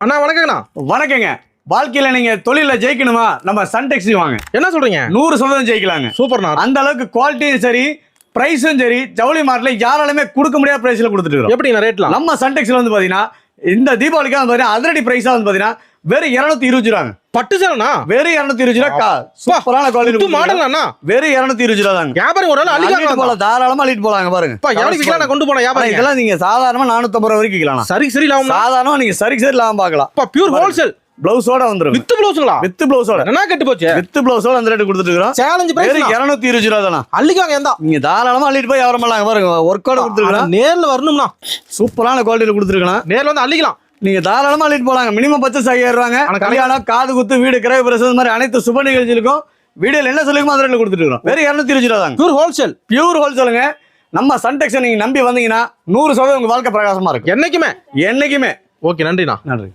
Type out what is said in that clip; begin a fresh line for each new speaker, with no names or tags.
அண்ணா வணக்கங்கண்ணா.
வணக்கங்க. வாழ்க்கையில நீங்க தொழில ஜெயிக்கணுமா நம்ம சன்டெக்ஸ் வாங்க.
என்ன சொல்றீங்க?
100% ஜெயிக்கலாங்க.
சூப்பர்ண்ணா.
அந்த அளவுக்கு குவாலிட்டியும் சரி பிரைஸும் சரி ஜவுளி மார்ட்ல யாராலுமே கொடுக்க முடியாத பிரைஸ்ல கொடுத்துட்டு இருக்கோம்.
எப்படிங்க ரேட்லாம்?
நம்ம சன்டெக்ஸ்ல வந்து பாத்தீங்கன்னா இந்த தீபாவளிக்கு வந்து பாத்தீங்கன்னா அதிரடி பிரைஸா வந்து பாத்தீங்கன்னா வெறும் 220 ரூபாங்க.
பட்டு சேலண்ணா?
வெறும் 220 ரூபா. சூப்பரான குவாலிட்டி
மாடல்ண்ணா.
வெறும் 220 ரூபா தாங்க.
வியாபாரம் ஒரு நாள் அள்ளிட்டு
போல தாராளமா அள்ளிட்டு போலாங்க பாருங்க.
எவ்வளவு விக்கலாம் நான் கொண்டு போன வியாபாரம்
இதெல்லாம் நீங்க சாதாரணமா 450 ரூபா வரைக்கும் விக்கலாம்.
சரி லாபம்.
சாதாரணமா நீங்க சரி லாபம் பார்க்கலாம்.
பியூர் ஹோல்சேல்
பிளவுஸோட வந்துரும்.
வித் பிளவுஸ்ங்களா?
வித் பிளவுஸோட
என்ன கெட்டு போச்சு?
வித் பிளவுஸோட அந்த ரேட் கொடுத்துட்டு இருக்கோம். சேலஞ்ச் பிரைஸ் 220 ரூபா தானா.
அள்ளிக்காங்க எந்த
நீங்க தாராளமா அள்ளிட்டு போய் வியாபாரம் பண்ணலாம் பாருங்க. ஒர்க்கோட கொடுத்துருக்கோம்.
நேர்ல வரணும்னா
சூப்பரான குவாலிட்டில கொடுத்துருக்கோம்.
நேர்ல வந்து அள்ளிக்கலாம்.
நீங்க தாராளமா அள்ளிட்டு போலாங்க. மினிமம் பட்ஜெட் 5000 ரூபாங்க. கல்யாணம், காது குத்து, வீடு கிரய பிரசவம் மாதிரி அனைத்து சுப நிகழ்ச்சிகளுக்கும் வீடியோல என்ன சொல்லுங்க அந்த ரேட்ல கொடுத்துட்டு இருக்கோம். வெறும் 220 ரூபா தாங்க. பியூர் ஹோல்சேலுங்க. நம்ம சன்டெக்ஸ் நீங்க நம்பி வந்தீங்கன்னா 100% உங்க வாழ்க்கை பிரகாசமா இருக்கும்.
என்னைக்குமே.
என்னைக்குமே.
ஓகே, நன்றிண்ணா.
நன்றி.